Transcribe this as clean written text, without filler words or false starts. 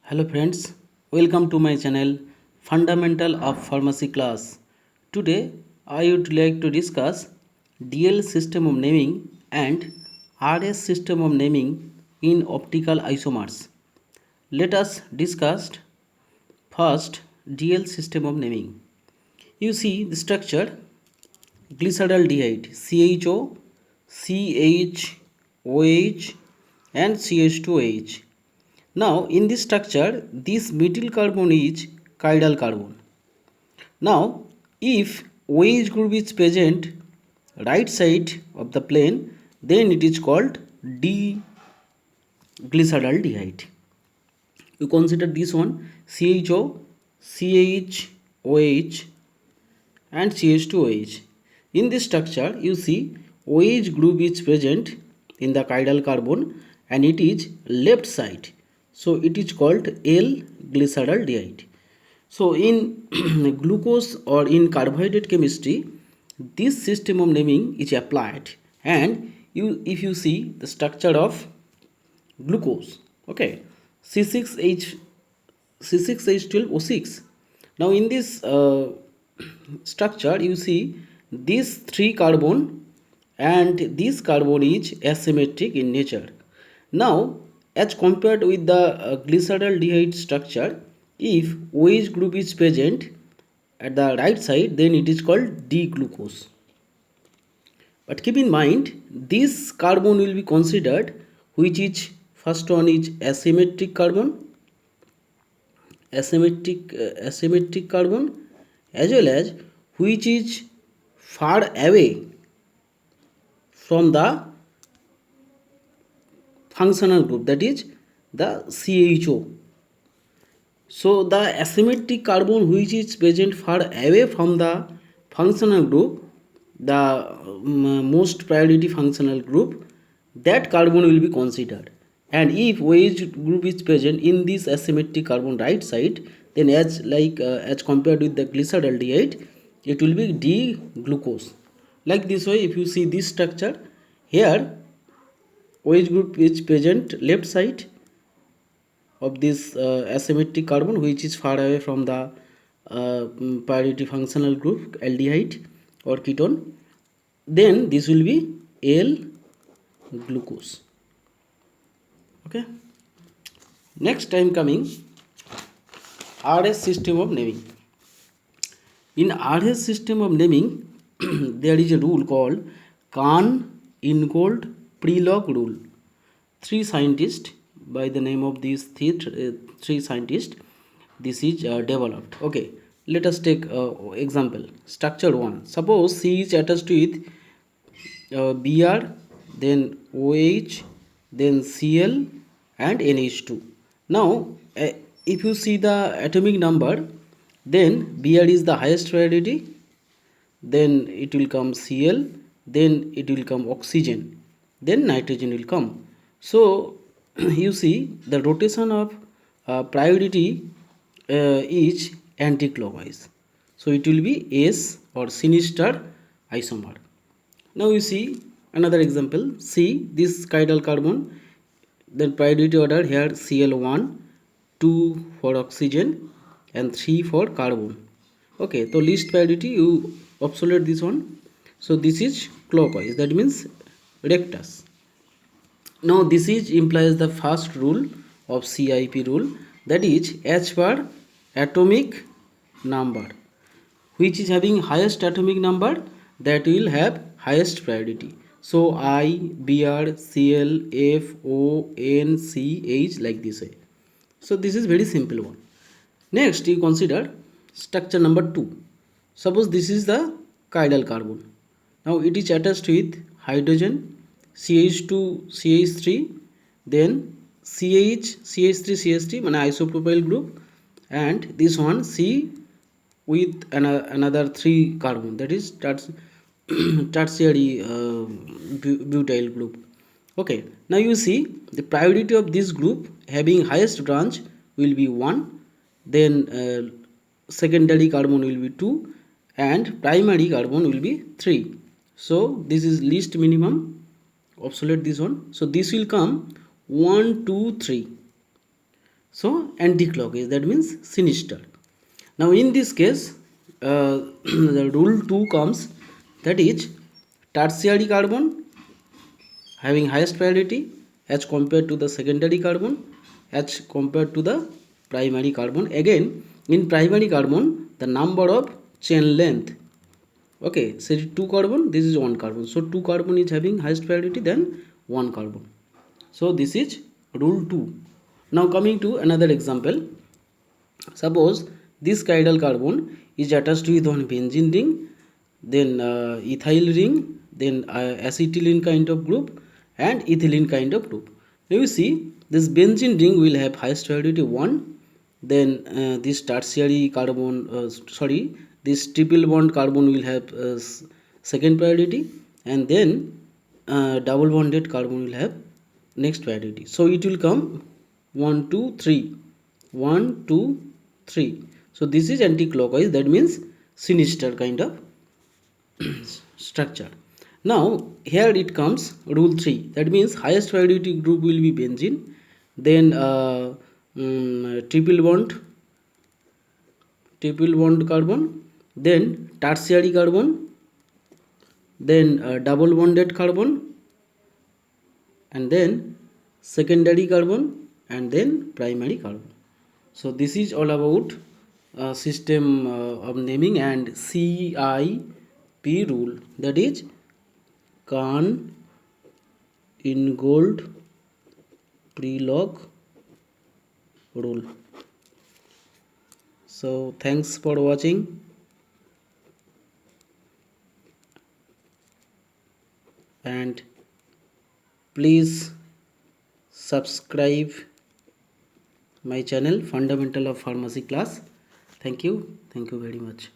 Hello friends, welcome to my channel Fundamental of Pharmacy class. Today I would like to discuss DL system of naming and RS system of naming in optical isomers. Let us discuss first DL system of naming. You see the structure glyceraldehyde CHO, CHOH and CH2OH. Now, in this structure, this middle carbon is chiral carbon. Now, if OH group is present right side of the plane, then it is called D-glyceraldehyde. You consider this one CHO, CHOH and CH2OH. In this structure, you see OH group is present in the chiral carbon and it is left side. So it is called L-glyceraldehyde. So in glucose or in carbohydrate chemistry, this system of naming is applied. And if you see the structure of glucose, okay, C6H C6H12O6. Now in this structure you see this 3 carbon and this carbon is asymmetric in nature. Now as compared with the glyceraldehyde structure, if OH group is present at the right side, then it is called D-glucose. But keep in mind this carbon will be considered, which is first one is asymmetric carbon, asymmetric carbon, as well as which is far away from the functional group, that is the CHO. So the asymmetric carbon which is present far away from the functional group, the most priority functional group, that carbon will be considered. And if OH group is present in this asymmetric carbon right side, then as compared with the glyceraldehyde, it will be D-glucose. Like this way, if you see this structure, here OH group is present left side of this asymmetric carbon which is far away from the priority functional group aldehyde or ketone, then this will be L-glucose. Okay, next time coming RS system of naming. In RS system of naming there is a rule called Kahn-Ingold-Prelog rule. Three scientists by the name of these three scientists, this is developed. Okay, let us take example. Structure 1. Suppose C is attached with Br, then OH, then Cl and NH2. Now if you see the atomic number, then Br is the highest priority, then it will come Cl, then it will come oxygen, then nitrogen will come. So you see the rotation of priority is anti-clockwise. So it will be S or sinister isomer. Now you see another example. See this chiral carbon, then priority order here Cl1, 2 for oxygen and 3 for carbon. Okay, so least priority you obsolete this one. So this is clockwise, that means rectus. Now this is implies the first rule of CIP rule, that is H per atomic number. Which is having highest atomic number, that will have highest priority. So I, Br, Cl, F, O, N, C, H, like this way. So this is very simple one. Next you consider structure number 2. Suppose this is the chiral carbon. Now it is attached with hydrogen, CH2, CH3, then CH, CH3, CH3, mean isopropyl group, and this one C with another 3 carbon, that is tertiary butyl group. Okay, now you see the priority of this group having highest branch will be 1, then secondary carbon will be 2 and primary carbon will be 3. So this is least minimum, obsolete this one. So this will come 1, 2, 3. So anti-clockwise, that means sinister. Now in this case, the rule 2 comes, that is tertiary carbon having highest priority as compared to the secondary carbon as compared to the primary carbon. Again, in primary carbon, the number of chain length, okay, so 2 carbon, this is 1 carbon, so 2 carbon is having highest priority than 1 carbon. So this is rule 2. Now coming to another example, suppose this chiral carbon is attached with one benzene ring, then ethyl ring, then acetylene kind of group and ethylene kind of group. Now you see this benzene ring will have highest priority 1, then this tertiary carbon this triple bond carbon will have second priority, and then double bonded carbon will have next priority. So it will come 1 2 3 1 2 3. So this is anti-clockwise, that means sinister kind of structure. Now here it comes rule 3, that means highest priority group will be benzene, then triple bond carbon, then tertiary carbon, then double bonded carbon, and then secondary carbon, and then primary carbon. So this is all about system of naming and CIP rule, that is Kahn Ingold Prelog rule. So thanks for watching, and please subscribe my channel Fundamental of Pharmacy class. Thank you very much.